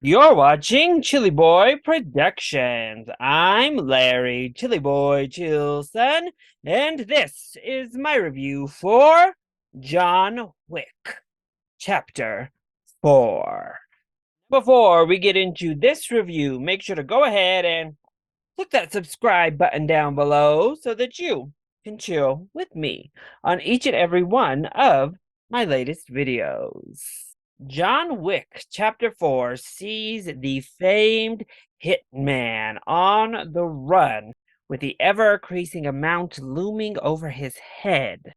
You're watching ChillyBoy Productions. I'm Larry ChillyBoy Chilson, and this is my review for John Wick, Chapter 4. Before we get into this review, make sure to go ahead and click that subscribe button down below so that you can chill with me on each and every one of my latest videos. John Wick Chapter 4 sees the famed hitman on the run with the ever-increasing amount looming over his head.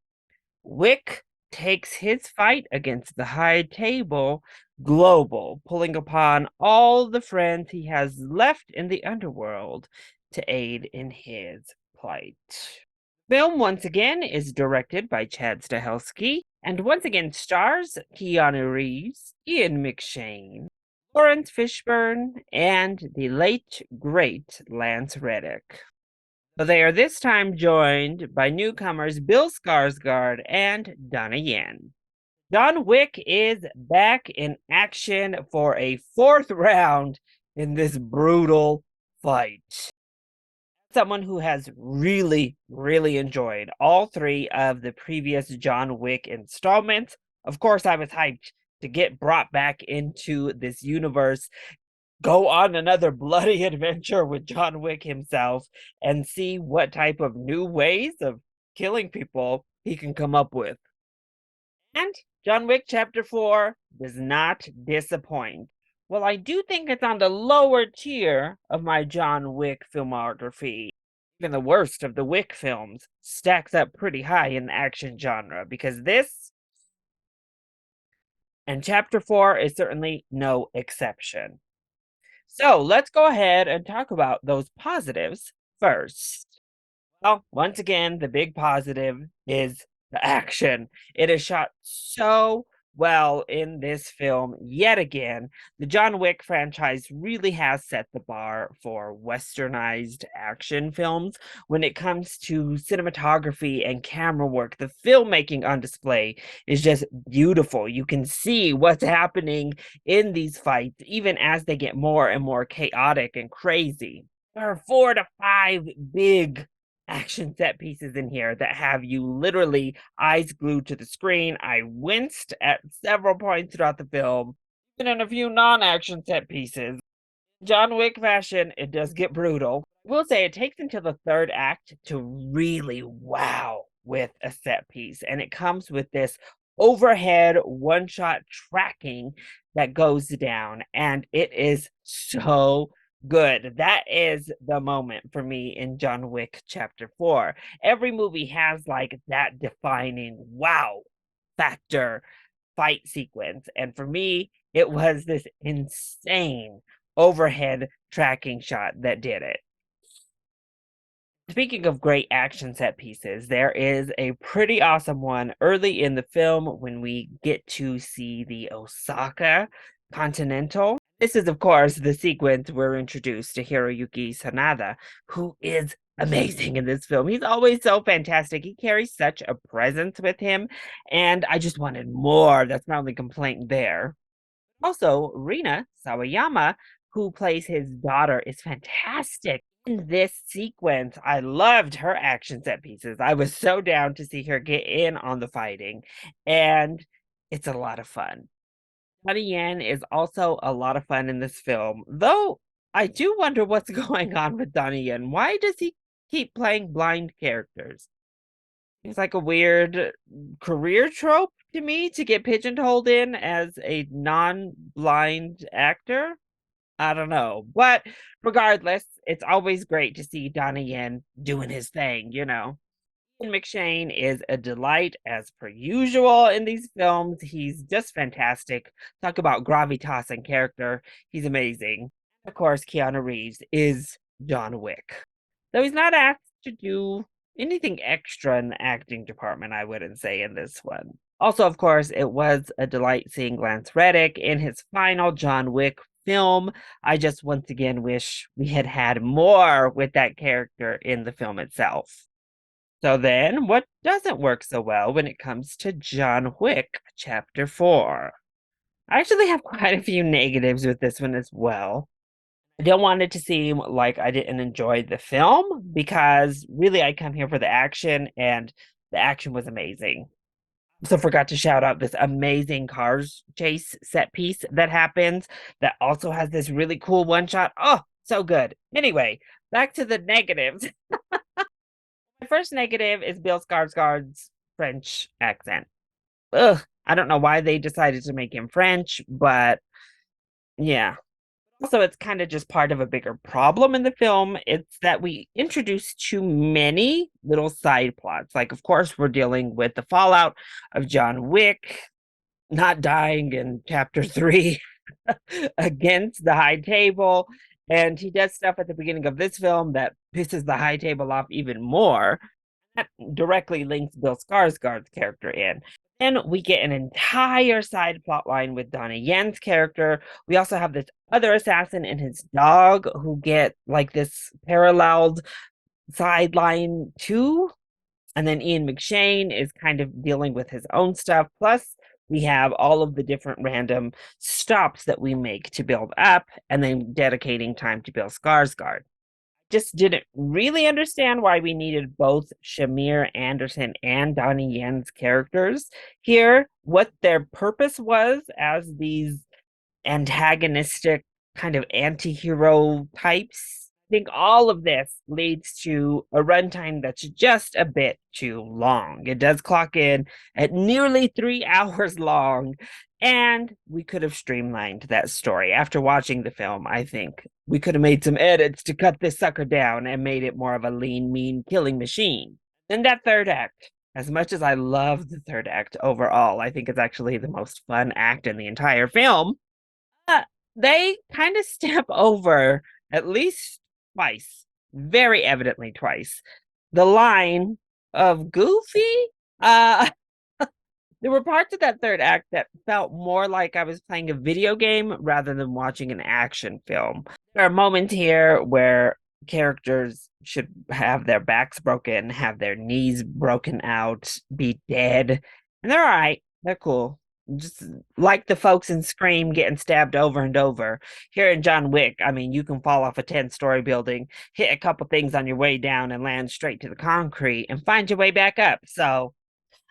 Wick takes his fight against the High Table global, pulling upon all the friends he has left in the underworld to aid in his plight. Film once again is directed by Chad Stahelski and once again stars Keanu Reeves, Ian McShane, Lawrence Fishburne, and the late great Lance Reddick. So they are this time joined by newcomers Bill Skarsgård and Donna Yen. John Wick is back in action for a fourth round in this brutal fight. Someone who has really enjoyed all three of the previous John Wick installments. Of course, I was hyped to get brought back into this universe, go on another bloody adventure with John Wick himself, and see what type of new ways of killing people he can come up with. And John Wick Chapter 4 does not disappoint. Well, I do think it's on the lower tier of my John Wick filmography. Even the worst of the Wick films stacks up pretty high in the action genre because this and Chapter 4 is certainly no exception. So let's go ahead and talk about those positives first. Well, once again, the big positive is the action. It is shot so well in this film yet again. The John Wick franchise really has set the bar for westernized action films when it comes to cinematography and camera work. The filmmaking on display is just beautiful. You can see what's happening in these fights, even as they get more and more chaotic and crazy. There are 4 to 5 big action set pieces in here that have you literally eyes glued to the screen. I winced at several points throughout the film, and in a few non-action set pieces. John Wick fashion, it does get brutal. I will say it takes until the third act to really wow with a set piece, and it comes with this overhead one-shot tracking that goes down, and it is so good. That is the moment for me in John Wick Chapter 4. Every movie has like that defining wow factor fight sequence. And for me, it was this insane overhead tracking shot that did it. Speaking of great action set pieces, there is a pretty awesome one early in the film when we get to see the Osaka Continental. This is, of course, the sequence we're introduced to Hiroyuki Sanada, who is amazing in this film. He's always so fantastic. He carries such a presence with him, and I just wanted more. That's my only complaint there. Also, Rina Sawayama, who plays his daughter, is fantastic in this sequence. I loved her action set pieces. I was so down to see her get in on the fighting, and it's a lot of fun. Donnie Yen is also a lot of fun in this film, though I do wonder what's going on with Donnie Yen. Why does he keep playing blind characters? It's like a weird career trope to me to get pigeonholed in as a non-blind actor. I don't know. But regardless, it's always great to see Donnie Yen doing his thing. Ian McShane is a delight as per usual in these films. He's just fantastic. Talk about gravitas and character. He's amazing. Of course, Keanu Reeves is John Wick. Though he's not asked to do anything extra in the acting department, I wouldn't say in this one. Also, of course, it was a delight seeing Lance Reddick in his final John Wick film. I just once again wish we had had more with that character in the film itself. So then, what doesn't work so well when it comes to John Wick Chapter 4? I actually have quite a few negatives with this one as well. I don't want it to seem like I didn't enjoy the film because really I come here for the action and the action was amazing. Also forgot to shout out this amazing cars chase set piece that happens that also has this really cool one shot. Oh, so good. Anyway, back to the negatives. My first negative is Bill Skarsgård's French accent. Ugh, I don't know why they decided to make him French, but yeah. Also, it's kind of just part of a bigger problem in the film. It's that we introduce too many little side plots. Like, of course, we're dealing with the fallout of John Wick not dying in chapter 3 against the High Table. And he does stuff at the beginning of this film that pisses the High Table off even more. That directly links Bill Skarsgård's character in. Then we get an entire side plot line with Donnie Yen's character. We also have this other assassin and his dog who get like this paralleled sideline too. And then Ian McShane is kind of dealing with his own stuff. Plus, we have all of the different random stops that we make to build up and then dedicating time to Bill Skarsgård. Just didn't really understand why we needed both Shamir Anderson and Donnie Yen's characters here, what their purpose was as these antagonistic kind of anti-hero types. I think all of this leads to a runtime that's just a bit too long. It does clock in at nearly 3 hours long, and we could have streamlined that story. After watching the film, I think we could have made some edits to cut this sucker down and made it more of a lean, mean killing machine. Then that third act, as much as I love the third act overall, I think it's actually the most fun act in the entire film. Uh, they kind of step over at least twice, very evidently twice, the line of Goofy. Uh, there were parts of that third act that felt more like I was playing a video game rather than watching an action film. There are moments here where characters should have their backs broken, have their knees broken out, be dead, and they're all right. They're cool. Just like the folks in Scream getting stabbed over and over. Here in John Wick, I mean, you can fall off a 10-story building, hit a couple things on your way down, and land straight to the concrete and find your way back up. So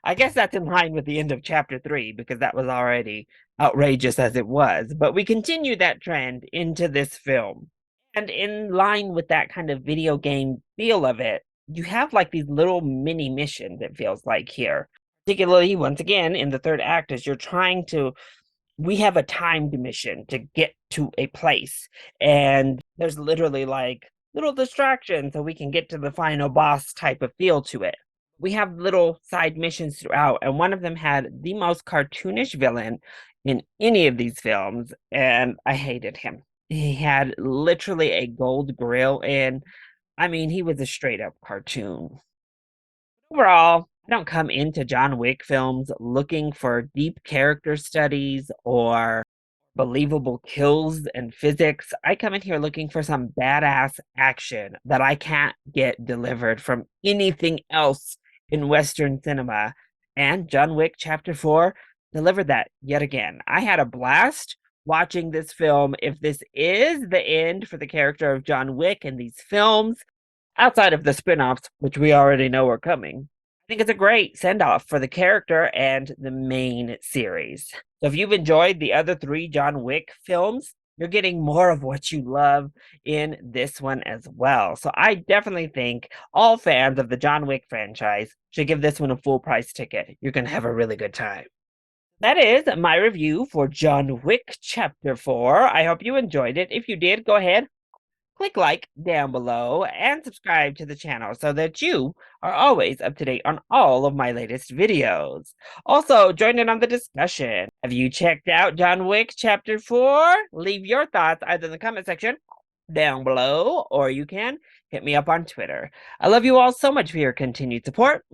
I guess that's in line with the end of chapter 3 because that was already outrageous as it was. But we continue that trend into this film. And in line with that kind of video game feel of it, you have like these little mini missions, it feels like here. Particularly, once again, in the third act, as you're trying to, we have a timed mission to get to a place. And there's literally like little distractions so we can get to the final boss type of feel to it. We have little side missions throughout, and one of them had the most cartoonish villain in any of these films, and I hated him. He had literally a gold grill, and I mean, he was a straight up cartoon. Overall, I don't come into John Wick films looking for deep character studies or believable kills and physics. I come in here looking for some badass action that I can't get delivered from anything else in Western cinema. And John Wick Chapter 4 delivered that yet again. I had a blast watching this film. If this is the end for the character of John Wick in these films, outside of the spin-offs, which we already know are coming, I think it's a great send-off for the character and the main series. So if you've enjoyed the other 3 John Wick films, you're getting more of what you love in this one as well. So I definitely think all fans of the John Wick franchise should give this one a full price ticket. You're going to have a really good time. That is my review for John Wick Chapter 4. I hope you enjoyed it. If you did, go ahead, click like down below and subscribe to the channel so that you are always up to date on all of my latest videos. Also, join in on the discussion. Have you checked out John Wick Chapter 4? Leave your thoughts either in the comment section down below, or you can hit me up on Twitter. I love you all so much for your continued support.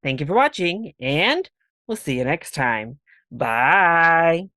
Thank you for watching, and we'll see you next time. Bye!